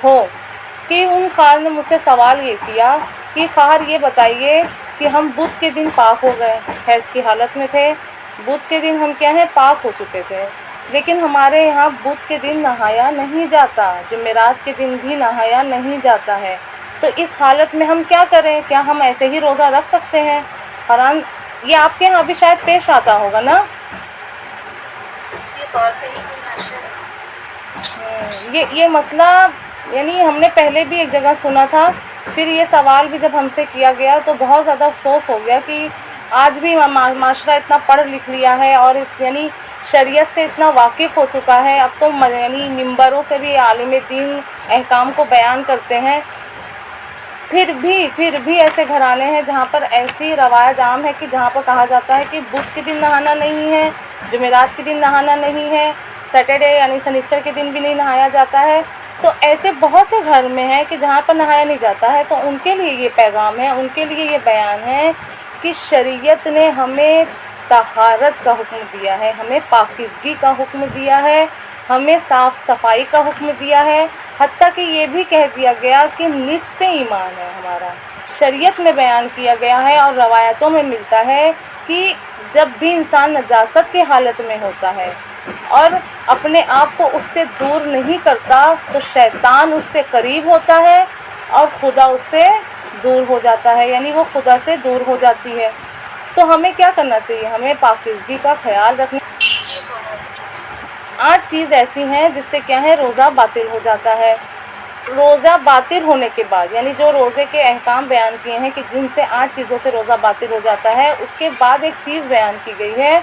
हो कि उन खार ने मुझसे सवाल ये किया कि खार ये बताइए कि हम बुध के दिन पाक हो गए, हैज़ की हालत में थे, बुध के दिन हम क्या हैं पाक हो चुके थे, लेकिन हमारे यहाँ बुध के दिन नहाया नहीं जाता, जुमेरात के दिन भी नहाया नहीं जाता है, तो इस हालत में हम क्या करें, क्या हम ऐसे ही रोज़ा रख सकते हैं? फरहान, ये आपके यहाँ भी शायद पेश आता होगा ना? ये मसला यानी हमने पहले भी एक जगह सुना था, फिर ये सवाल भी जब हमसे किया गया तो बहुत ज़्यादा अफसोस हो गया कि आज भी माशरा इतना पढ़ लिख लिया है और यानी शरीयत से इतना वाकिफ़ हो चुका है, अब तो यानी मिंबरों से भी आलिम दीन अहकाम को बयान करते हैं, फिर भी ऐसे घराने हैं जहाँ पर ऐसी रवायत आम है कि जहाँ पर कहा जाता है कि बुध के दिन नहाना नहीं है, जुमेरात के दिन नहाना नहीं है, सैटरडे यानी शनिचर के दिन भी नहीं नहाया जाता है। तो ऐसे बहुत से घर में है कि जहाँ पर नहाया नहीं जाता है, तो उनके लिए ये पैगाम है, उनके लिए ये बयान है कि शरीयत ने हमें तहारत का हुक्म दिया है, हमें पाकीज़गी का हुक्म दिया है, हमें साफ़ सफाई का हुक्म दिया है, हत्ता कि ये भी कह दिया गया कि निस्फ़ ईमान है हमारा, शरीयत में बयान किया गया है और रवायतों में मिलता है कि जब भी इंसान नजासत के हालत में होता है और अपने आप को उससे दूर नहीं करता तो शैतान उससे करीब होता है और खुदा उससे दूर हो जाता है, यानी वो खुदा से दूर हो जाती है। तो हमें क्या करना चाहिए, हमें पाकीज़गी का ख्याल रखना। 8 चीज़ ऐसी हैं जिससे क्या है रोज़ा बातिल हो जाता है। रोज़ा बातिल होने के बाद यानी जो रोज़े के अहकाम बयान किए हैं कि जिनसे 8 चीज़ों से रोज़ा बातिल हो जाता है, उसके बाद एक चीज़ बयान की गई है,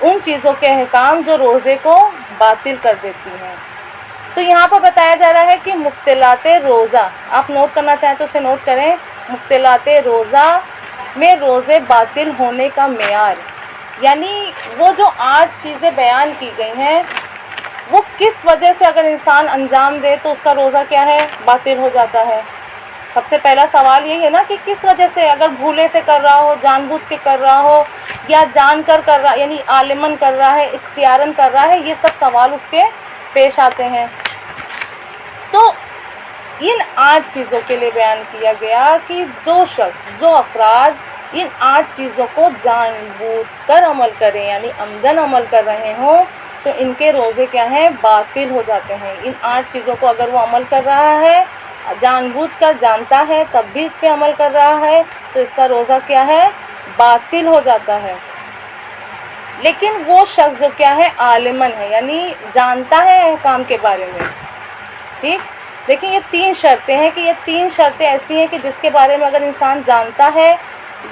उन चीज़ों के अहकाम जो रोज़े को बातिल कर देती हैं। तो यहाँ पर बताया जा रहा है कि मुब्तिलाते रोज़ा, आप नोट करना चाहें तो उसे नोट करें, मुब्तिलाते रोज़ा में रोज़े बातिल होने का मेयार, यानी वो जो 8 चीज़ें बयान की गई हैं वो किस वजह से अगर इंसान अंजाम दे तो उसका रोज़ा क्या है बातिल हो जाता है। सबसे पहला सवाल यही है ना कि किस वजह से, अगर भूले से कर रहा हो, जानबूझ के कर रहा हो या जानकर कर रहा यानी आलिमन कर रहा है, इख्तियारन कर रहा है, ये सब सवाल उसके पेश आते हैं। तो इन 8 चीज़ों के लिए बयान किया गया कि जो शख्स, जो अफराद इन 8 चीज़ों को जानबूझकर अमल करें यानी अमदन अमल कर रहे हों तो इनके रोज़े क्या हैं बातिल हो जाते हैं। इन 8 चीज़ों को अगर वो अमल कर रहा है, जानबूझकर जानता है तब भी इस पे अमल कर रहा है तो इसका रोज़ा क्या है बातिल हो जाता है। लेकिन वो शख्स जो क्या है आलिमन है यानी जानता है अहकाम के बारे में, ठीक। देखिए ये 3 शर्तें हैं कि ये 3 शर्तें ऐसी हैं कि जिसके बारे में अगर इंसान जानता है,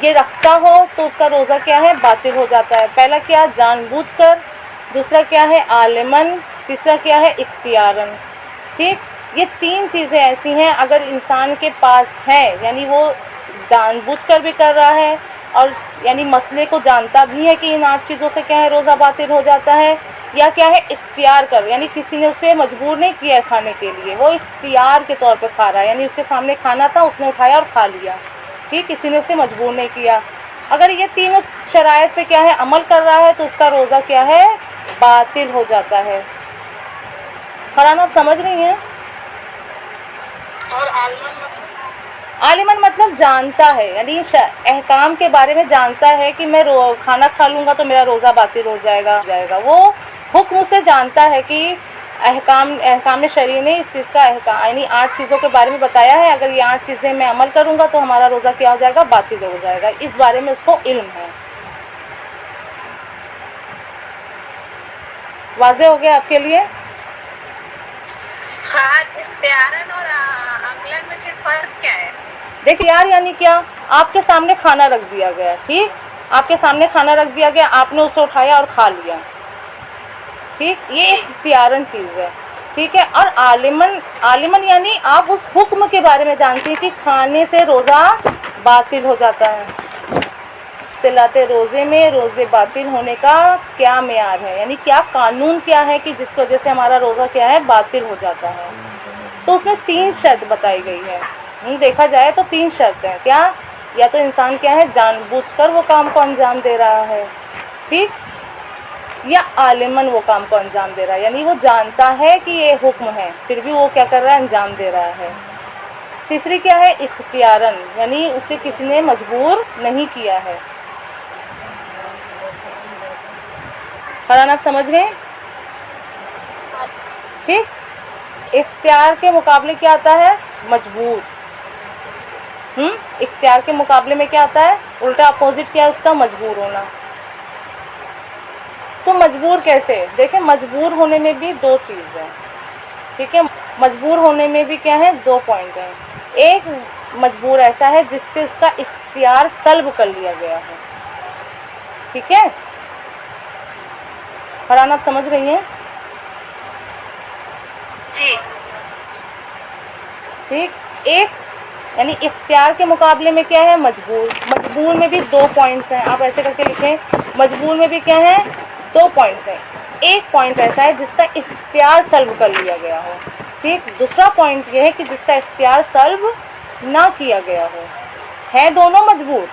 ये रखता हो तो उसका रोज़ा क्या है बातिल हो जाता है। पहला क्या जानबूझकर, दूसरा क्या है आलिमन, तीसरा क्या है इख्तियारन, ठीक। ये 3 चीज़ें ऐसी हैं अगर इंसान के पास है यानी वो जानबूझकर भी कर रहा है और यानी मसले को जानता भी है कि इन 8 चीज़ों से क्या है रोज़ा बातिल हो जाता है, या क्या है इख्तियार कर, यानी किसी ने उसे मजबूर नहीं किया है खाने के लिए, वो इख्तियार के तौर पे खा रहा है, यानी उसके सामने खाना था उसने उठाया और खा लिया, ठीक, किसी ने उसे मजबूर नहीं किया। अगर ये तीनों शराइत पे क्या है अमल कर रहा है तो उसका रोज़ा क्या है बातिल हो जाता है। फरहान आप समझ रही हैं? और आलिमन मतलब जानता है यानी अहकाम के बारे में जानता है कि मैं खाना खा लूँगा तो मेरा रोज़ा बातिल हो जाएगा। वो हुक्म से जानता है कि अहकाम शरीय ने इस चीज़ का अहकाम यानी 8 चीज़ों के बारे में बताया है, अगर ये 8 चीज़ें मैं अमल करूँगा तो हमारा रोज़ा क्या हो जाएगा बातिल हो जाएगा, इस बारे में उसको इल्म है। वाज़ेह हो गया आपके लिए? हाँ, इख्तियारन और अमलन में फिर फ़र्क क्या है? देखिए यार, यानी क्या, आपके सामने खाना रख दिया गया, ठीक, आपके सामने खाना रख दिया गया, आपने उसे उठाया और खा लिया, ठीक, ये इख्तियारन चीज़ है, ठीक है। और आलिमन यानी आप उस हुक्म के बारे में जानती हैं कि खाने से रोज़ा बातिल हो जाता है। तिलाते रोज़े में रोज़े बातिल होने का क्या मेयार है, यानी क्या कानून क्या है कि जिस वजह से हमारा रोज़ा क्या है बातिल हो जाता है। तो उसमें 3 शर्त बताई गई है। देखा जाए तो 3 शर्तें हैं, क्या, या तो इंसान क्या है जानबूझकर वो काम को अंजाम दे रहा है, ठीक, या आलिमन वो काम को अंजाम दे रहा है, यानी वो जानता है कि ये हुक्म है फिर भी वो क्या कर रहा है, अंजाम दे रहा है। तीसरी क्या है, इख्तियारन, यानी उसे किसी ने मजबूर नहीं किया है। फरहान आप समझ गए? ठीक। इख्तियार के मुकाबले क्या आता है, मजबूर। इख्तियार के मुकाबले में क्या आता है, उल्टा अपोजिट क्या है उसका, मजबूर होना। तो मजबूर कैसे, देखें मजबूर होने में भी दो चीज़ है, ठीक है। मजबूर होने में भी क्या है, दो पॉइंट हैं। एक मजबूर ऐसा है जिससे उसका इख्तियार सल्ब कर लिया गया है, ठीक है। फरहान आप समझ रही हैं? जी। ठीक। एक यानी इख्तियार के मुकाबले में क्या है, मजबूर। मजबूर में भी दो पॉइंट्स हैं, आप ऐसे करके लिखें, मजबूर में भी क्या है, दो पॉइंट्स हैं। एक पॉइंट ऐसा है जिसका इख्तियार सल्ब कर लिया गया हो, ठीक। दूसरा पॉइंट ये है कि जिसका इख्तियार सल्ब ना किया गया हो। है दोनों मजबूर,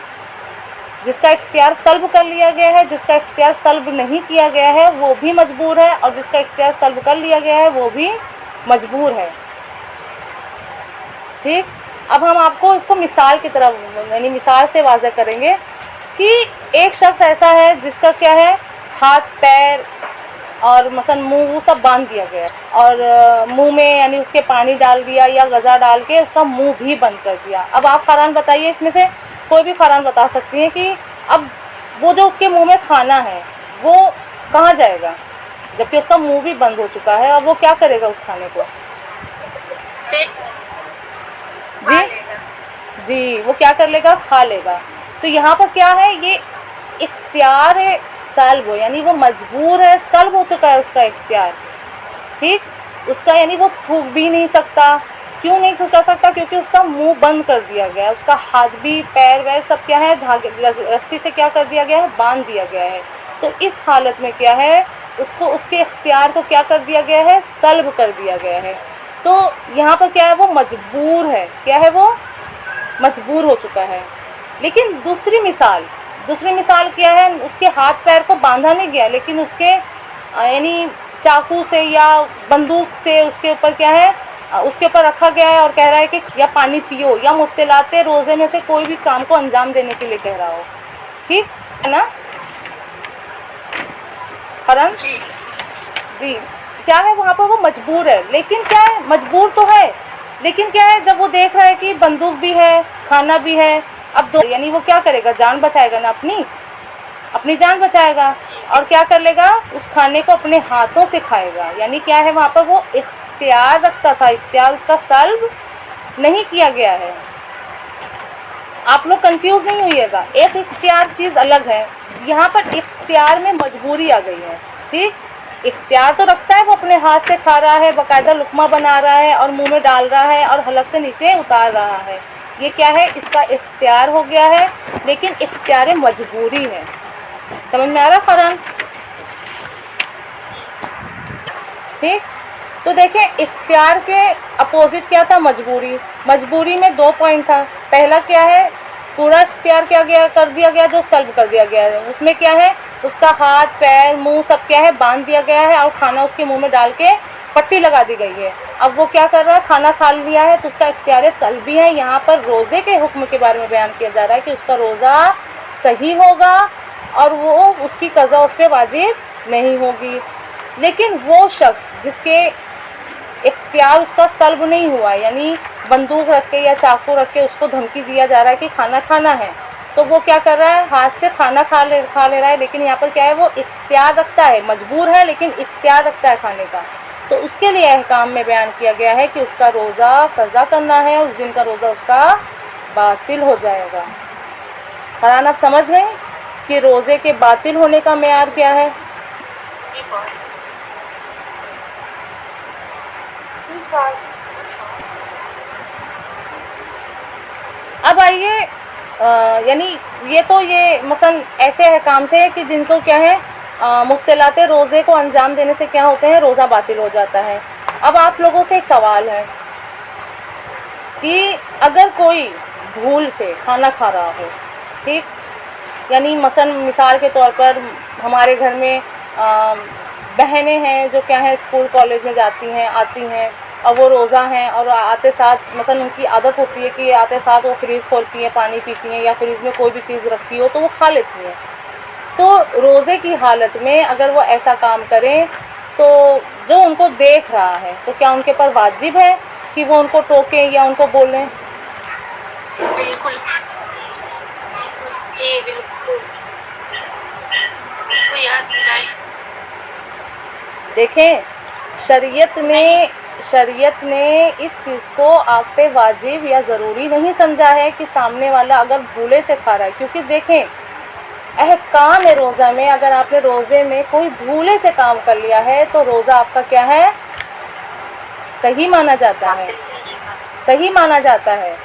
जिसका इख्तियार सल्ब कर लिया गया है, जिसका इख्तियार सल्ब नहीं किया गया है वो भी मजबूर है, और जिसका इख्तियार सल्ब कर लिया गया है वो भी मजबूर है, ठीक। अब हम आपको इसको मिसाल की तरह यानी मिसाल से वाज़ह करेंगे कि एक शख्स ऐसा है जिसका क्या है, हाथ पैर और मसलन मुंह वो सब बांध दिया गया और मुंह में यानी उसके पानी डाल दिया या गज़ा डाल के उसका मुंह भी बंद कर दिया। अब आप फरहान बताइए, इसमें से कोई भी फरहान बता सकती है कि अब वो जो उसके मुंह में खाना है वो कहाँ जाएगा, जबकि उसका मुंह भी बंद हो चुका है, और वो क्या करेगा उस खाने को? जी वो क्या कर लेगा, खा लेगा। तो यहाँ पर क्या है, ये इख्तियार है सल्ब, यानी वो मजबूर है, सल्ब हो चुका है उसका इख्तियार, ठीक। उसका यानी वो थूक भी नहीं सकता। क्यों नहीं कर सकता? क्योंकि उसका मुंह बंद कर दिया गया है, उसका हाथ भी पैर वैर सब क्या है, धागे रस्सी से क्या कर दिया गया है, बांध दिया गया है। तो इस हालत में क्या है, उसको उसके इख्तियार को क्या कर दिया गया है, सल्ब कर दिया गया है। तो यहाँ पर क्या है, वो मजबूर है, क्या है, वो मजबूर हो चुका है। लेकिन दूसरी मिसाल क्या है, उसके हाथ पैर को बांधा नहीं गया, लेकिन उसके यानी चाकू से या बंदूक से उसके ऊपर क्या है, उसके ऊपर रखा गया है और कह रहा है कि या पानी पियो या मुत्तलाते रोज़े में से कोई भी काम को अंजाम देने के लिए कह रहा हो, ठीक है ना फरहान? जी क्या है, वहाँ पर वो मजबूर है, लेकिन क्या है, मजबूर तो है, लेकिन क्या है, जब वो देख रहा है कि बंदूक भी है खाना भी है, अब दो यानी वो क्या करेगा, जान बचाएगा ना, अपनी जान बचाएगा, और क्या कर लेगा, उस खाने को अपने हाथों से खाएगा। यानी क्या है, वहाँ पर वो इख्तियार रखता था, इख्तियार उसका सल्ब नहीं किया गया है। आप लोग कंफ्यूज नहीं होइएगा, एक इख्तियार चीज़ अलग है, यहाँ पर इख्तियार में मजबूरी आ गई है, ठीक। इख्तियार तो रखता है, वो अपने हाथ से खा रहा है, बाकायदा लुकमा बना रहा है और मुंह में डाल रहा है और हलक से नीचे उतार रहा है, ये क्या है, इसका इख्तियार हो गया है, लेकिन इख्तियार मजबूरी है। समझ में आ रहा फरहान? ठीक। तो देखें, इख्तियार के अपोजिट क्या था, मजबूरी में दो पॉइंट था। पहला क्या है, पूरा इख्तियार क्या गया कर दिया गया, जो सल्ब कर दिया गया है, उसमें क्या है, उसका हाथ पैर मुंह सब क्या है, बांध दिया गया है और खाना उसके मुंह में डाल के पट्टी लगा दी गई है। अब वो क्या कर रहा है, खाना खा लिया है, तो उसका इख्तियार सल्ब भी है। यहाँ पर रोज़े के हुक्म के बारे में बयान किया जा रहा है कि उसका रोज़ा सही होगा और वो उसकी कज़ा उस पर वाजिब नहीं होगी। लेकिन वो शख्स जिसके इख्तियार उसका सल्ब नहीं हुआ, यानी बंदूक रख के या चाकू रख के उसको धमकी दिया जा रहा है कि खाना खाना है, तो वो क्या कर रहा है, हाथ से खाना खा ले रहा है। लेकिन यहाँ पर क्या है, वो इख्तियार रखता है, मजबूर है लेकिन इख्तियार रखता है खाने का, तो उसके लिए अहकाम में बयान किया गया है कि उसका रोज़ा कज़ा करना है, उस दिन का रोज़ा उसका बातिल हो जाएगा। फरहान आप समझ गए कि रोज़े के बातिल होने का मेयार क्या है? अब आइए, यानी ये मसलन ऐसे अहकाम थे कि जिनको क्या है, मुब्तलाते रोज़े को अंजाम देने से क्या होते हैं, रोज़ा बातिल हो जाता है। अब आप लोगों से एक सवाल है कि अगर कोई भूल से खाना खा रहा हो, ठीक, यानी मसलन मिसाल के तौर पर हमारे घर में बहनें हैं जो क्या है स्कूल कॉलेज में जाती हैं, आती हैं और वो रोज़ा हैं और आते साथ मसलन उनकी आदत होती है कि आते साथ वो फ्रीज़ खोलती हैं, पानी पीती हैं या फ्रीज़ में कोई भी चीज़ रखी हो तो वो खा लेती हैं। तो रोज़े की हालत में अगर वो ऐसा काम करें तो जो उनको देख रहा है तो क्या उनके पर वाजिब है कि वो उनको टोकें या उनको बोलें? बिल्कुल जी, बिल्कुल को याद दिलाए। देखें, शरीयत ने इस चीज़ को आप पे वाजिब या ज़रूरी नहीं समझा है कि सामने वाला अगर भूले से खा रहा है, क्योंकि देखें अहकाम है रोज़ा में, अगर आपने रोज़े में कोई भूले से काम कर लिया है तो रोज़ा आपका क्या है, सही माना जाता है, सही माना जाता है,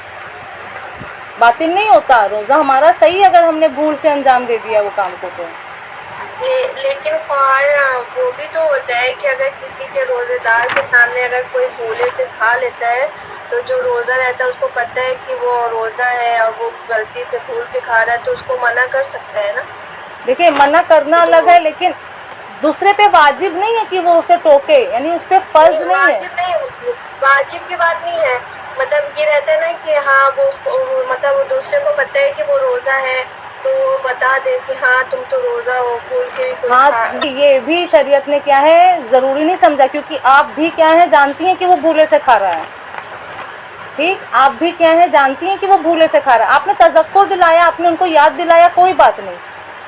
बातिल नहीं होता। रोज़ा हमारा सही अगर हमने भूल से अंजाम दे दिया वो काम को तो। लेकिन और वो भी तो होता है कि अगर किसी के रोजेदार के सामने अगर कोई भूले से खा लेता है तो जो रोज़ा रहता है उसको पता है कि वो रोज़ा है और वो गलती से भूल के खा रहा है तो उसको मना कर सकता है ना। देखिए, मना करना अलग है, लेकिन दूसरे पे वाजिब नहीं है कि वो उसे टोके, यानी उस पर फ़र्ज नहीं है। वाजिब नहीं, वाजिब की बात नहीं है, मतलब ये रहता है ना कि हाँ वो उसको मतलब वो दूसरे को पता है कि वो रोज़ा है तो वो बता दे कि हाँ तुम तो रोज़ा हो, भूल के भी कुछ हाँ, ये भी शरीयत ने क्या है ज़रूरी नहीं समझा, क्योंकि आप भी क्या है जानती हैं कि वो भूले से खा रहा है, ठीक, आप भी क्या है जानती हैं कि वो भूले से खा रहा है, आपने तज़क्कुर दिलाया, आपने उनको याद दिलाया, कोई बात नहीं,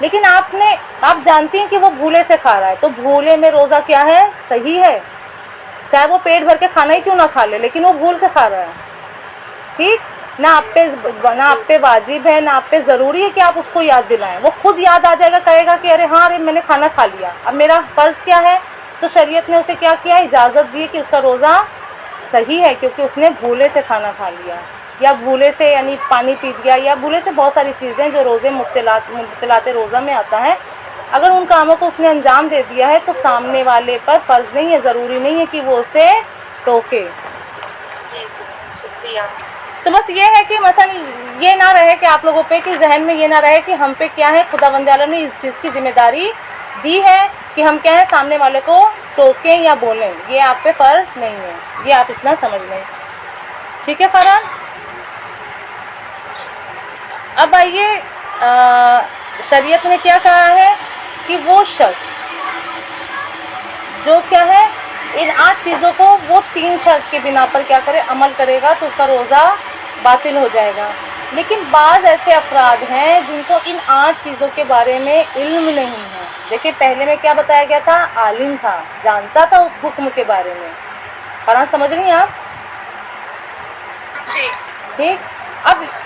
लेकिन आप जानती हैं कि वो भूले से खा रहा है तो भूले में रोज़ा क्या है, सही है, चाहे वो पेट भर के खाना ही क्यों ना खा ले, लेकिन वो भूल से खा रहा है, ठीक, ना आप पे वाजिब है, ना आप पे ज़रूरी है कि आप उसको याद दिलाएं, वो खुद याद आ जाएगा, कहेगा कि अरे हाँ, अरे मैंने खाना खा लिया, अब मेरा फ़र्ज़ क्या है, तो शरीयत ने उसे क्या किया, इजाज़त दी कि उसका रोज़ा सही है क्योंकि उसने भूले से खाना खा लिया या भूले से यानी पानी पी लिया या भूले से बहुत सारी चीज़ें जो रोज़े मुब्तलाते रोज़ा में आता है, अगर उन कामों को उसने अंजाम दे दिया है तो सामने वाले पर फ़र्ज़ नहीं है, ज़रूरी नहीं है कि वो उसे टोके। जी जी, शुक्रिया। तो बस ये है कि मसलन ये ना रहे कि आप लोगों पे कि जहन में ये ना रहे कि हम पे क्या है, खुदावंद आलम ने इस चीज़ की ज़िम्मेदारी दी है कि हम क्या है सामने वाले को टोकें या बोलें, ये आप पे फ़र्ज़ नहीं है, ये आप इतना समझ लें, ठीक है फरहान। अब आइए, शरीयत ने क्या कहा है कि वो शख्स जो क्या है इन 8 चीज़ों को वो 3 शर्त के बिना पर क्या करे, अमल करेगा तो उसका रोज़ा बातिल हो जाएगा। लेकिन बाज़ ऐसे अफराद हैं जिनको इन 8 चीज़ों के बारे में इल्म नहीं है। देखिए, पहले में क्या बताया गया था, आलिम था, जानता था उस हुक्म के बारे में, फरहान समझ रही हैं आप जी, ठीक।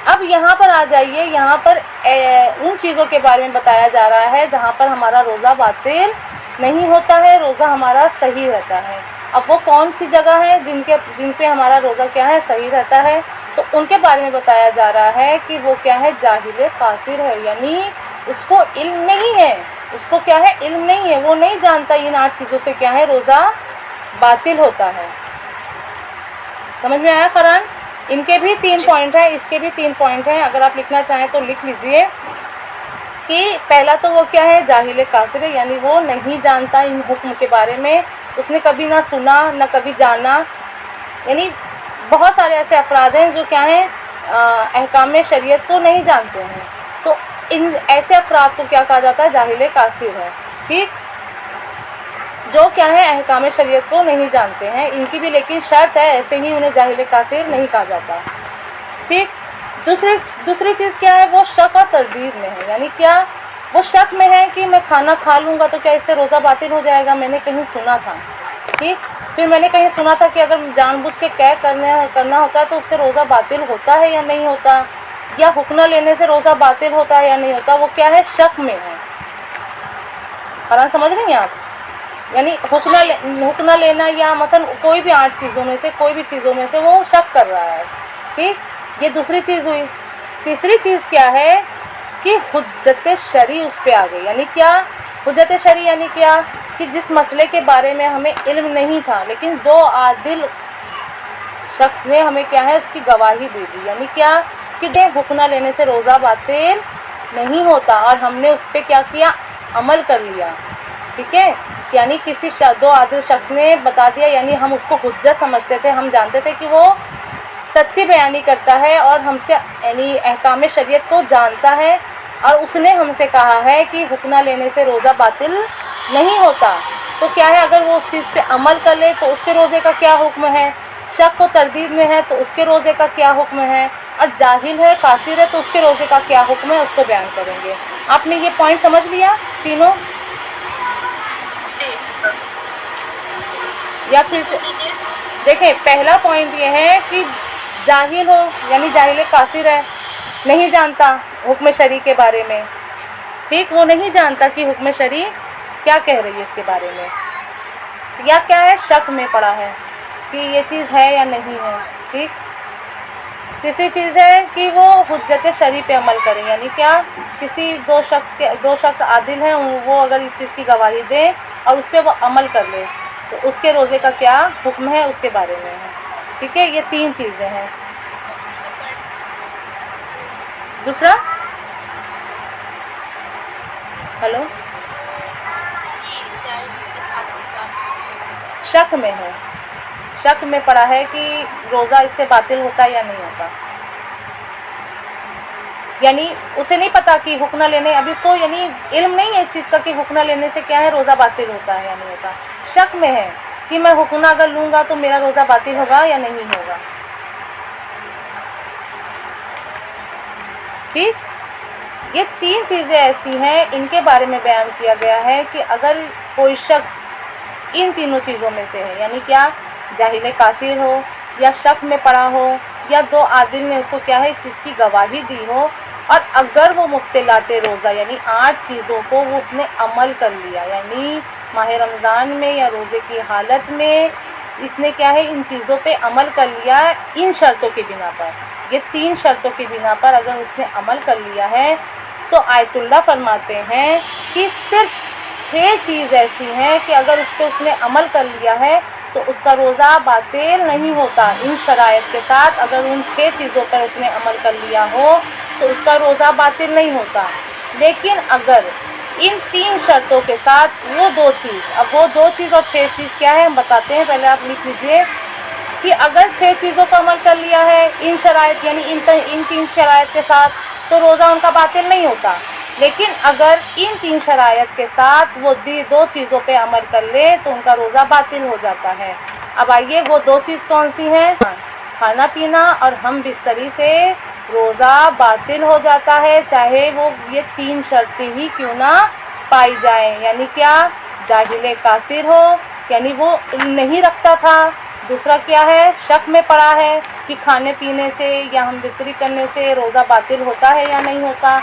अब यहाँ पर आ जाइए, यहाँ पर उन चीज़ों के बारे में बताया जा रहा है जहाँ पर हमारा रोज़ा बातिल नहीं होता है, रोज़ा हमारा सही रहता है। अब वो कौन सी जगह है जिन पे हमारा रोज़ा क्या है, सही रहता है, तो उनके बारे में बताया जा रहा है कि वो क्या है, जाहिल कासिर है, यानी उसको इल्म नहीं है, उसको क्या है, इल्म नहीं है, वो नहीं जानता इन 8 चीज़ों से क्या है रोज़ा बातिल होता है। समझ में आया फरहान? इनके भी 3 पॉइंट हैं, इसके भी 3 पॉइंट हैं, अगर आप लिखना चाहें तो लिख लीजिए कि पहला तो वो क्या है, जाहिल कासिर है, यानी वो नहीं जानता इन हुक्म के बारे में, उसने कभी ना सुना ना कभी जाना, यानी बहुत सारे ऐसे अफराद हैं जो क्या हैं अहकाम शरीयत को नहीं जानते हैं, तो इन ऐसे अफराद को क्या कहा जाता है, जाहिल कासिर है, ठीक, जो क्या है अहकाम शरीयत को नहीं जानते हैं। इनकी भी लेकिन शर्त है, ऐसे ही उन्हें जाहिल कासिर नहीं कहा जाता, ठीक। दूसरी चीज़ क्या है, वो शक और तरदीद में है, यानी क्या, वो शक में है कि मैं खाना खा लूँगा तो क्या इससे रोज़ा बातिल हो जाएगा, मैंने कहीं सुना था, ठीक, फिर मैंने कहीं सुना था कि अगर जानबूझ के कै करना होता है तो उससे रोज़ा बातिल होता है या नहीं होता, या हुक्ना लेने से रोज़ा बातिल होता है या नहीं होता, वो क्या है, शक में है। फरहान समझ रही हैं आप, यानी हुक्ना लेना या मसलन कोई भी 8 चीज़ों में से कोई भी चीज़ों में से वो शक कर रहा है, ठीक, ये दूसरी चीज़ हुई। तीसरी चीज़ क्या है कि हुज्जत शरई उस पर आ गई, यानी क्या, हुज्जत शरई यानी क्या कि जिस मसले के बारे में हमें इल्म नहीं था लेकिन 2 आदिल शख्स ने हमें क्या है उसकी गवाही दे दी, यानी क्या कि हुक्ना लेने से रोज़ा बातिल नहीं होता और हमने उस पर क्या किया, अमल कर लिया, ठीक है, यानी किसी दो आदिल शख्स ने बता दिया, यानी हम उसको हुज्जत समझते थे, हम जानते थे कि वो सच्ची बयानी करता है और हमसे यानी अहकाम शरीयत को जानता है, और उसने हमसे कहा है कि हुक्ना लेने से रोज़ा बातिल नहीं होता, तो क्या है अगर वो उस चीज़ पे अमल कर ले तो उसके रोज़े का क्या हुक्म है, शक को तरदीद में है तो उसके रोज़े का क्या हुक्म है, और जाहिल है कासिर है तो उसके रोज़े का क्या हुक्म है, उसको बयान करेंगे। आपने ये पॉइंट समझ लिया तीनों, या फिर से देखें। पहला पॉइंट ये है कि जाहिल हो, यानी जाहिल कासिर है, नहीं जानता हुक्म शरी के बारे में, ठीक, वो नहीं जानता कि हुक्म शरी क्या कह रही है इसके बारे में, या क्या है शक में पड़ा है कि ये चीज़ है या नहीं है, ठीक। तीसरी चीज़ है कि वो हुज्जत शरी पे अमल करें, यानी क्या, किसी दो शख्स आदिल हैं, वो अगर इस चीज़ की गवाही दें और उस पर वो अमल कर ले तो उसके रोज़े का क्या हुक्म है उसके बारे में है, ठीक है। ये तीन चीज़ें हैं। दूसरा, हेलो, शक में है, शक में पड़ा है कि रोज़ा इससे बातिल होता है या नहीं होता, यानी उसे नहीं पता कि हुक्ना लेने, अभी उसको यानी इल्म नहीं है इस चीज़ का कि हुक्ना लेने से क्या है रोज़ा बातिल होता है या नहीं होता, शक में है कि मैं हुक्ना अगर लूँगा तो मेरा रोज़ा बातिल होगा या नहीं होगा, ठीक। ये तीन चीज़ें ऐसी हैं, इनके बारे में बयान किया गया है कि अगर कोई शख्स इन तीनों चीज़ों में से है, यानी क्या, जाहिल कासिर हो, या शक में पड़ा हो, या दो आदिल ने उसको क्या है इस चीज़ की गवाही दी हो, और अगर वो मुब्तलाते रोज़ा यानी 8 चीज़ों को वो उसने अमल कर लिया, यानी माह रमज़ान में या रोज़े की हालत में इसने क्या है इन चीज़ों पे अमल कर लिया, इन शर्तों के बिना पर, ये 3 शर्तों की बिना पर अगर उसने अमल कर लिया है तो आयतुल्लाह फरमाते हैं कि सिर्फ 6 चीज़ ऐसी हैं कि अगर उस पर उसने अमल कर लिया है तो उसका रोज़ा बातिल नहीं होता। इन शराइत के साथ अगर उन 6 चीज़ों पर उसने अमल कर लिया हो तो उसका रोज़ा बातिल नहीं होता। लेकिन अगर इन 3 शर्तों के साथ वो 2 चीज़, अब वो 2 चीज़ और 6 चीज़ क्या है हम बताते हैं, पहले आप लिख लीजिए कि अगर 6 चीज़ों का अमल कर लिया है इन शराइत यानी इन 3 शराइत के साथ तो रोज़ा उनका बातिल नहीं होता। लेकिन अगर इन 3 शराइत के साथ वो 2 चीज़ों पे अमल कर ले तो उनका रोज़ा बातिल हो जाता है। अब आइए वो 2 चीज़ कौन सी हैं? खाना पीना और हम बिस्तरी से रोज़ा बातिल हो जाता है, चाहे वो ये 3 शर्तें ही क्यों ना पाई जाएं। यानी क्या, जाहिल कासिर हो यानी वो नहीं रखता था, दूसरा क्या है शक में पड़ा है कि खाने पीने से या हम बिस्तरी करने से रोज़ा बातिल होता है या नहीं होता,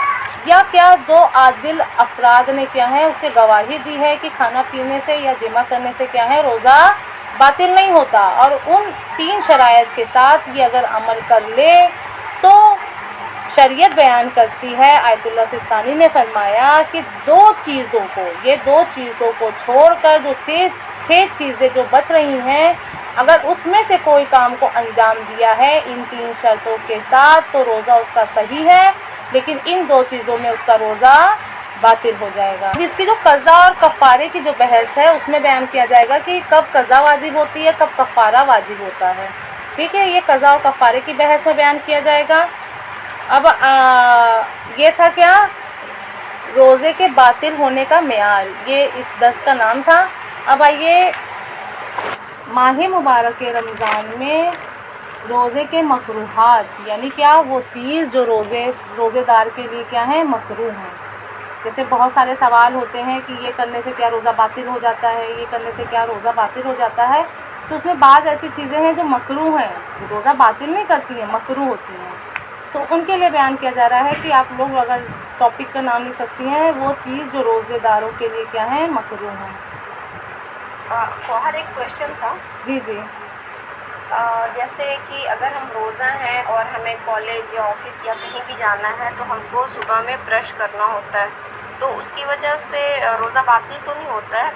या क्या 2 आदिल अफराद ने क्या है उसे गवाही दी है कि खाना पीने से या जिमा करने से क्या है रोज़ा बातिल नहीं होता, और उन 3 शराइत के साथ ये अगर अमल कर ले तो शरीयत बयान करती है, आयतुल्लाह सिस्तानी ने फरमाया कि 2 चीज़ों को, ये 2 चीज़ों को छोड़कर जो 6 चीज़ें जो बच रही हैं अगर उसमें से कोई काम को अंजाम दिया है इन 3 शर्तों के साथ तो रोज़ा उसका सही है, लेकिन इन 2 चीज़ों में उसका रोज़ा बातिल हो जाएगा। अब इसकी जो कज़ा और कफ़ारे की जो बहस है उसमें बयान किया जाएगा कि कब कज़ा वाजिब होती है, कब कफ़ारा वाजिब होता है। ठीक है, ये कज़ा और कफ़ारे की बहस में बयान किया जाएगा। अब ये था क्या, रोज़े के बातिल होने का मेयार, ये इस दर्स का नाम था। अब आइए माह मुबारक रमज़ान में रोज़े के मकरूहात, यानी क्या वो चीज़ जो रोज़ेदार के लिए क्या है मकरूह है। जैसे बहुत सारे सवाल होते हैं कि ये करने से क्या रोज़ा बातिल हो जाता है, ये करने से क्या रोज़ा बातिल हो जाता है, तो उसमें बाज़ ऐसी चीज़ें हैं जो मकरूह हैं, रोज़ा बातिल नहीं करती हैं, मकरूह होती हैं, तो उनके लिए बयान किया जा रहा है कि आप लोग अगर टॉपिक का नाम लिख सकती हैं, वो चीज़ जो रोज़ेदारों के लिए क्या है मकरूह है। हर एक क्वेश्चन था जी जी। जैसे कि अगर हम रोज़ा हैं और हमें कॉलेज या ऑफिस या कहीं भी जाना है तो हमको सुबह में ब्रश करना होता है, तो उसकी वजह से रोज़ा बातिल तो नहीं होता है?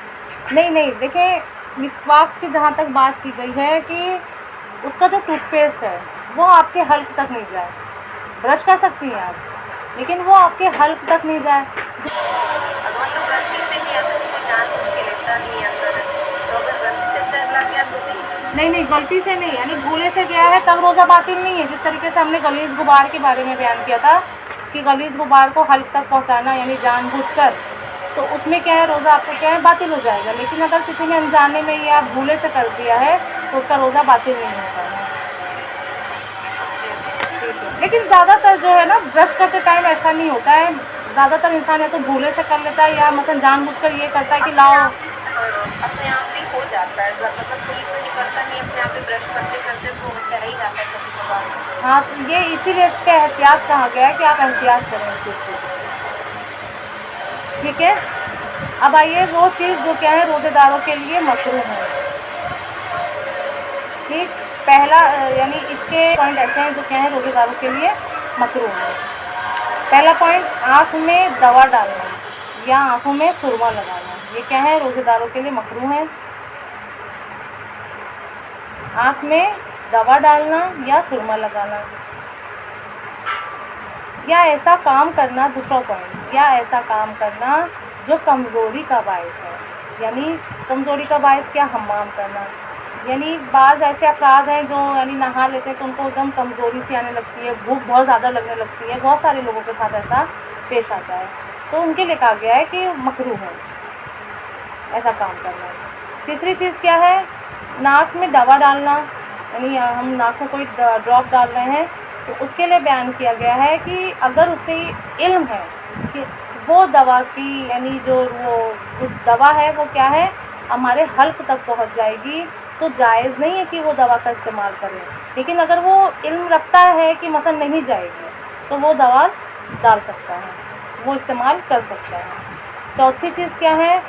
नहीं, देखें मिसवाक की जहाँ तक बात की गई है कि उसका जो टूथपेस्ट है वो आपके हल्क तक नहीं जाए, ब्रश कर सकती हैं आप, लेकिन वो आपके हल्क तक नहीं जाए। मतलब गलती से भी अगर कोई जान नहीं नहीं, गलती से नहीं, यानी भूले से गया है तब रोज़ा बातिल नहीं है। जिस तरीके से हमने गलीज़ गुबार के बारे में बयान किया था कि गलीज़ गुबार को हल्क तक पहुंचाना यानी जानबूझकर, तो उसमें क्या है, रोज़ा आपका क्या है, बातिल हो जाएगा। लेकिन अगर किसी ने अनजाने में या भूले से कर दिया है तो उसका रोज़ा बातिल नहीं होता है। ठीक है, लेकिन ज़्यादातर जो है ना, ब्रश करते टाइम ऐसा नहीं होता है। ज़्यादातर इंसान या तो भूले से कर लेता है या मतलब जानबूझकर ये करता है कि लाओ। अपने आप भी हो जाता है, मतलब कोई तो ये करता नहीं, अपने आप ही ब्रश करते करते तो चला ही जाता है कभी कभार। हाँ, तो ये इसीलिए इस पर एहतियात कहा गया है कि आप एहतियात करें इस चीज़ से। ठीक है, अब आइए वो चीज़ जो क्या है रोज़ेदारों के लिए मकरूह है। ठीक, पहला यानी इसके पॉइंट ऐसे हैं जो क्या है रोज़ेदारों के लिए मकरूह है। पहला पॉइंट, आँख में दवा डालना या आँखों में सुरमा लगाना, ये क्या है रोज़ेदारों के लिए मकरूह है। आँख में दवा डालना या सुरमा लगाना, या ऐसा काम करना, दूसरा पॉइंट, या ऐसा काम करना जो कमज़ोरी का बायस है। यानी कमज़ोरी का बायस क्या, हम्माम करना। यानी बाज़ ऐसे अफराद हैं जो यानी नहा लेते हैं तो उनको एकदम कमज़ोरी सी आने लगती है, भूख बहुत ज़्यादा लगने लगती है। बहुत सारे लोगों के साथ ऐसा पेश आता है, तो उनके लिए कहा गया है कि मकरूह है ऐसा काम करना। तीसरी चीज़ क्या है, नाक में दवा डालना, यानी हम नाक में कोई ड्रॉप डाल रहे हैं तो उसके लिए बयान किया गया है कि अगर उसे इल्म है कि वो दवा की यानी जो वो दवा है वो क्या है हमारे हल्क तक पहुंच जाएगी, तो जायज़ नहीं है कि वो दवा का इस्तेमाल करें। लेकिन अगर वो इल्म रखता है कि मसलन नहीं जाएगी तो वो दवा डाल सकता है, वो इस्तेमाल कर सकता है। चौथी चीज़ क्या है,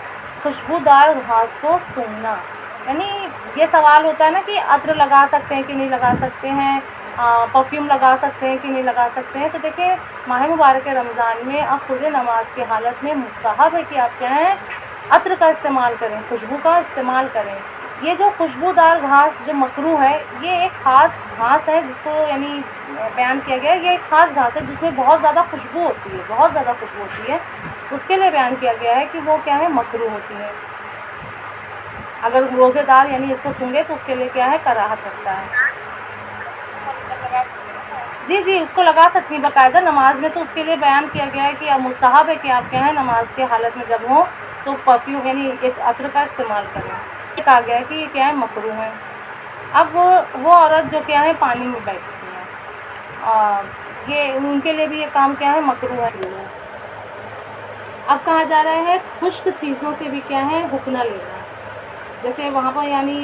खुशबूदार घास को सूंघना। यानी ये सवाल होता है ना कि अत्र लगा सकते हैं कि नहीं लगा सकते हैं, परफ्यूम लगा सकते हैं कि नहीं लगा सकते हैं। तो देखिए, माह मुबारक रमज़ान में आप खुद नमाज की हालत में मुस्तहब है कि आप क्या है अत्र का इस्तेमाल करें, खुशबू का इस्तेमाल करें। ये जो खुशबूदार घास जो मकरूह है, ये एक ख़ास घास है जिसको यानी बयान किया गया है। ये एक ख़ास घास है जिसमें बहुत ज़्यादा खुशबू होती है, बहुत ज़्यादा खुशबू होती है। उसके लिए बयान किया गया है कि वो क्या है मकरूह होती है। अगर रोज़ेदार यानी इसको सूंघे तो उसके लिए क्या है कराहत रखता है। जी जी, उसको लगा सकती हैं बाकायदा नमाज में। तो उसके लिए बयान किया गया है कि अब मुस्तहब है कि आप क्या है नमाज के हालत में जब हो तो परफ्यूम यानी एक अत्र का इस्तेमाल करें। कहा गया है कि ये क्या है मकरूह है। अब वो औरत जो क्या है पानी में बैठती है, ये उनके लिए भी ये काम क्या है मकरूह है। अब कहा जा रहा है खुश्क चीज़ों से भी क्या है हुक्ना लेना। जैसे वहाँ पर यानी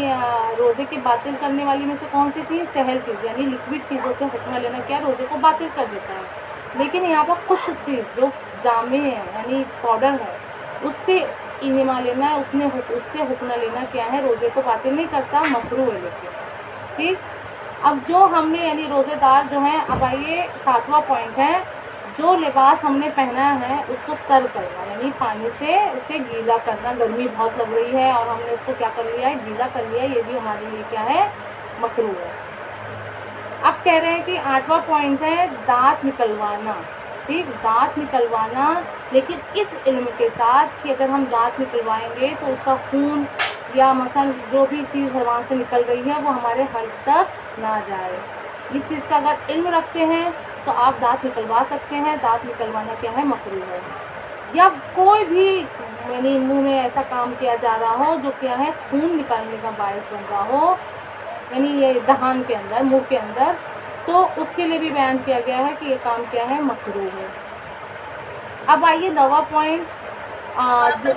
रोज़े की बातिल करने वाली में से कौन सी थी, सहल चीज़ यानी लिक्विड चीज़ों से हुक्ना लेना क्या रोज़े को बातिल कर देता है। लेकिन यहाँ पर खुश्क चीज़ जो जामे है यानी पाउडर है उससे इनेमा लेना है, उससे हुक्ना लेना क्या है रोज़े को बातिल नहीं करता, मकरूह है। लेकिन ठीक, अब जो हमने यानी रोज़ेदार जो हैं, अब आइए 7वां पॉइंट है, जो लिबास हमने पहना है उसको तर करना यानी पानी से उसे गीला करना। गर्मी बहुत लग रही है और हमने उसको क्या कर लिया है गीला कर लिया है, ये भी हमारे लिए क्या है मकरूह है। अब कह रहे हैं कि 8वां पॉइंट है दांत निकलवाना। ठीक, दांत निकलवाना, लेकिन इस इल्म के साथ कि अगर हम दांत निकलवाएंगे तो उसका खून या मसलन जो भी चीज़ वहाँ से निकल रही है वो हमारे हल्क तक ना जाए। इस चीज़ का अगर इल्म रखते हैं तो आप दांत निकलवा सकते हैं। दांत निकलवाना क्या है मकरूह है। या कोई भी यानी मुंह में ऐसा काम किया जा रहा हो जो क्या है खून निकालने का बायस बन रहा हो, यानी ये दहान के अंदर मुंह के अंदर, तो उसके लिए भी बयान किया गया है कि ये काम क्या है मकरूह है। अब आइए 9वां पॉइंट, जो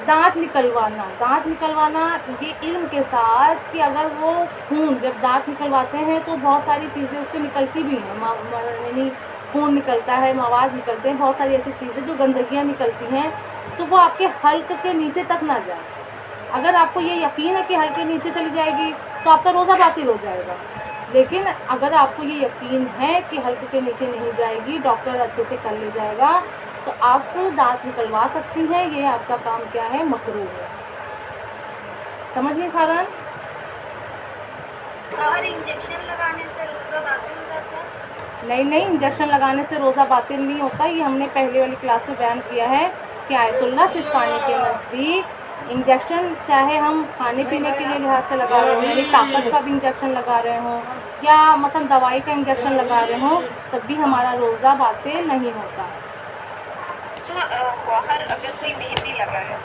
दांत निकलवाना। दांत निकलवाना ये इल्म के साथ कि अगर वो खून जब दांत निकलवाते हैं तो बहुत सारी चीज़ें उससे निकलती भी हैं, यानी खून निकलता है, मवाद निकलते हैं, बहुत सारी ऐसी चीज़ें जो गंदगियाँ निकलती हैं, तो वो आपके हल्क के नीचे तक ना जाए। अगर आपको ये यकीन है कि हल्क के नीचे चली जाएगी तो आपका रोज़ा बातिल हो जाएगा। लेकिन अगर आपको ये यकीन है कि हल्क के नीचे नहीं जाएगी, डॉक्टर अच्छे से कर ले जाएगा, तो आप दांत निकलवा सकती हैं। ये आपका काम क्या है मकरूह है। समझ गई खारान? और इंजेक्शन लगाने से रोज़ा बातिल हो जाता है? नहीं नहीं, इंजेक्शन लगाने से रोज़ा बातिल नहीं होता। ये हमने पहले वाली क्लास में बयान किया है कि आयतुल्लाह सिस्तानी के नज़दीक इंजेक्शन चाहे हम खाने पीने के लिए लिहाज से लगा रहे हो, यानी ताकत का भी इंजेक्शन लगा रहे हो या मसलन दवाई का इंजेक्शन लगा रहे हो, तब भी हमारा रोज़ा बातिल नहीं होता। अच्छा, बाहर अगर कोई मेहंदी लगा है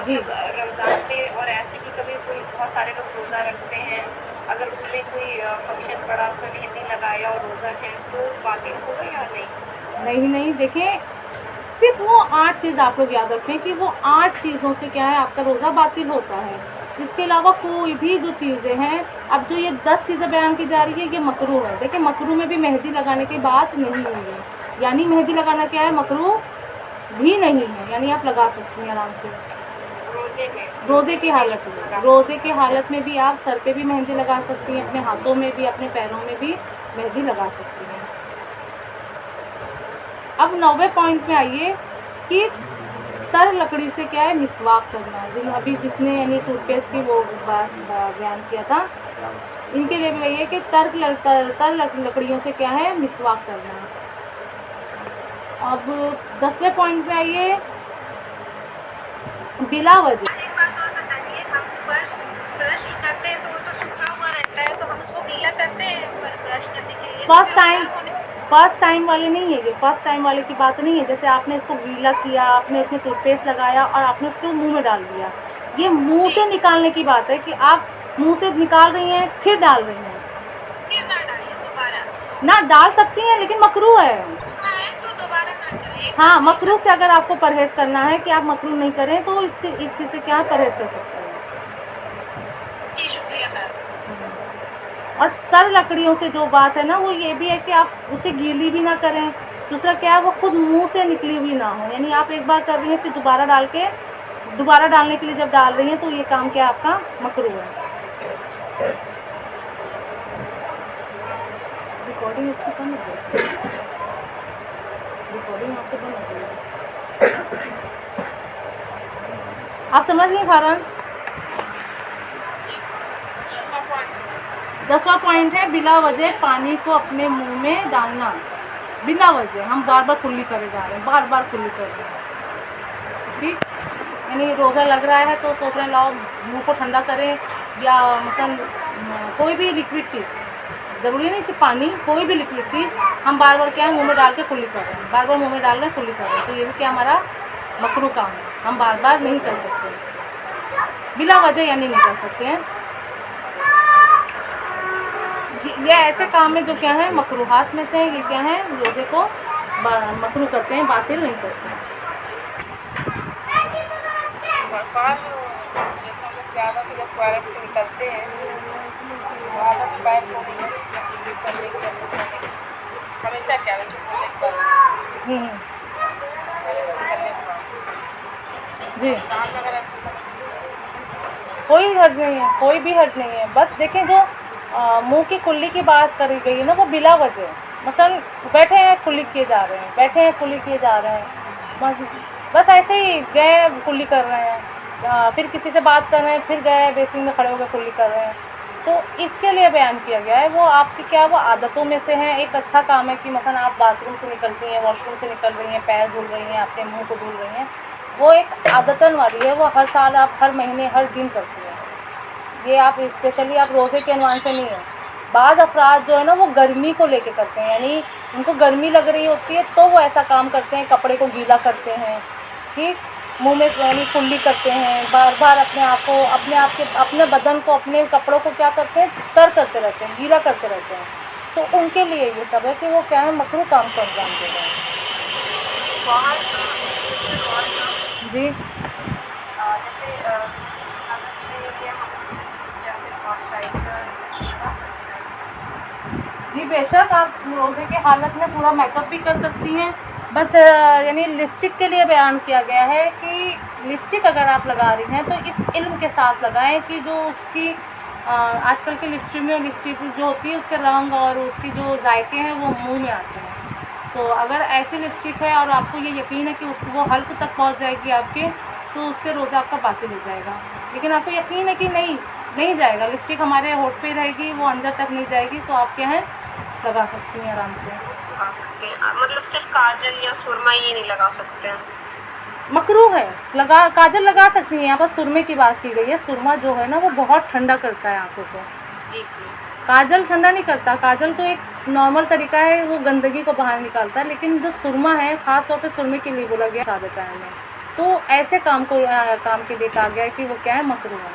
जी। मतलब रमज़ान में, और ऐसे भी कभी कोई बहुत सारे लोग रोज़ा रखते हैं, अगर उसमें कोई फंक्शन पड़ा उसमें मेहंदी लगाया और रोज़ा है तो बातिल होगा या नहीं? नहीं नहीं, देखें, सिर्फ वो 8 चीज़ आप लोग याद रखें कि वो 8 चीज़ों से क्या है आपका रोज़ा बातिल होता है। इसके अलावा कोई भी जो चीज़ें हैं, अब जो ये 10 चीज़ें बयान की जा रही है ये मकरूह है। देखिए, मकरूह में भी मेहंदी लगाने की बात नहीं हुई है, यानी मेहंदी लगाना क्या है, मकरूह भी नहीं है, यानी आप लगा सकती हैं आराम से रोज़े में, रोज़े की हालत में। रोज़े की हालत में भी आप सर पे भी मेहंदी लगा सकती हैं, अपने हाथों में भी, अपने पैरों में भी मेहंदी लगा सकती हैं। अब 9वें पॉइंट में आइए कि तर लकड़ी से क्या है मिसवाक करना। जिन अभी जिसने यानी टूथपेस्ट की वो बात बयान किया था, इनके लिए भी वही है कि तर लकड़ियों से क्या है मिसवाक करना। अब 10वें पॉइंट में आइए, बिला वजह। एक बात और बताइए, हम ब्रश करते हैं तो वो तो सूखा हुआ रहता है, तो हम उसको गीला करते हैं ब्रश करने के लिए? फर्स्ट टाइम वाले नहीं है ये, फर्स्ट टाइम वाले की बात नहीं है। जैसे आपने इसको गीला किया, आपने इसमें टूथपेस्ट लगाया और आपने उसको मुंह में डाल दिया, ये मुंह से निकालने की बात है कि आप मुंह से निकाल रही हैं फिर डाल रही हैं। फिर ना डालें दोबारा? ना डाल सकती हैं, लेकिन मकरूह है। तो दोबारा ना करें। हाँ, मकरूह से अगर आपको परहेज़ करना है कि आप मकरूह नहीं करें तो इस चीज़ से क्या परहेज़ कर सकते हैं। जी शुक्रिया मैम। और तर लकड़ियों से जो बात है ना, वो ये भी है कि आप उसे गीली भी ना करें। दूसरा क्या है, वो खुद मुंह से निकली हुई ना हो, यानी आप एक बार कर रही हैं फिर दोबारा डालने के लिए जब डाल रही हैं तो ये काम क्या आपका मकरूह है। रिकॉर्डिंग इसकी कम हो गई, रिकॉर्डिंग यहाँ से बंद हो गई। आप समझ गई फौरन? 10वां पॉइंट है बिला वजह पानी को अपने मुंह में डालना। बिना वजह हम बार बार कुल्ली करे जा रहे हैं, बार बार कुल्ली कर रहे हैं, ठीक। यानी रोज़ा लग रहा है तो सोच रहे हैं लाओ मुंह को ठंडा करें, या मसलन कोई भी लिक्विड चीज़, ज़रूरी नहीं सिर्फ पानी, कोई भी लिक्विड चीज़ हम बार बार क्या है मुँह में डाल के कुल्ली कर रहे हैं, बार बार मुँह में डाल रहे हैं कुल्ली कर रहे हैं, तो ये भी क्या हमारा मकरूह काम है। हम बार बार नहीं कर सकते इसको, बिला वजह यानी नहीं कर सकते हैं। ये ऐसे काम है जो क्या है मकरूहात में से, ये क्या है रोज़े को मकरूह करते हैं, बातिल नहीं करते हैं। जैसे हम लोग प्यादा से जब टॉयलेट से निकलते हैं तो आदत पैर धोने की या करने की हमेशा क्या वैसे धोने के बाद निकलने के बाद जी, काम वगैरह ऐसे कोई हर्ज नहीं है, कोई भी हर्ज नहीं है। बस देखें जो मुंह की कुल्ली की बात करी गई है ना, वो बिला वजह, मसलन बैठे हैं कुल्ली किए जा रहे हैं, बैठे हैं कुल्ली किए जा रहे हैं, बस ऐसे ही गए कुल्ली कर रहे हैं, फिर किसी से बात कर रहे हैं, फिर गए बेसिन में खड़े होकर कुल्ली कर रहे हैं, तो इसके लिए बयान किया गया है। वो आपकी क्या वो आदतों में से है। एक अच्छा काम है कि मसलन आप बाथरूम से निकलती हैं, वॉशरूम से निकल रही हैं, पैर धुल रही हैं, अपने मुँह को धुल रही हैं, वो एक आदतन वाली है, वो हर साल आप हर महीने हर दिन करती हैं। ये आप स्पेशली आप रोज़े के अनुमान से नहीं है। बाज़ अफराद जो है ना वो गर्मी को लेके करते हैं, यानी उनको गर्मी लग रही होती है तो वो ऐसा काम करते हैं, कपड़े को गीला करते हैं, ठीक, मुंह में यानी कुल्ली करते हैं, बार बार अपने आप को अपने बदन को अपने कपड़ों को क्या करते हैं तर करते रहते हैं, गीला करते रहते हैं। तो उनके लिए ये सब है कि वो क्या है मकरूह काम को अंजाम दे रहे हैं। जी जी बेशक, आप रोज़े के हालत में पूरा मेकअप भी कर सकती हैं। बस यानी लिपस्टिक के लिए बयान किया गया है कि लिपस्टिक अगर आप लगा रही हैं तो इस इल्म के साथ लगाएं कि जो उसकी आजकल की लिपस्टिक जो होती है उसके रंग और उसकी जो जायके हैं वो मुंह में आते हैं। तो अगर ऐसी लिपस्टिक है और आपको ये यकीन है कि उसको वो हल्क तक पहुंच जाएगी आपके, तो उससे रोज़ा आपका बातिल हो जाएगा। लेकिन आपको यकीन है कि नहीं जाएगा, लिपस्टिक हमारे होठ पे रहेगी, वो अंदर तक नहीं जाएगी, तो आप क्या है लगा सकती हैं आराम से। मतलब सिर्फ काजल या सुरमा ये नहीं लगा सकते हैं? मकरू है। काजल लगा सकती हैं। यहाँ पर सुरमे की बात की गई है। सुरमा जो है ना वो बहुत ठंडा करता है आँखों को। जी जी। काजल ठंडा नहीं करता। काजल तो एक नॉर्मल तरीका है, वो गंदगी को बाहर निकालता है, लेकिन जो सुरमा है ख़ास तौर पे सुरमे के लिए बोला गया, बता देता है हमें। तो ऐसे काम के लिए कहा गया है कि वो क्या है, मकरू है।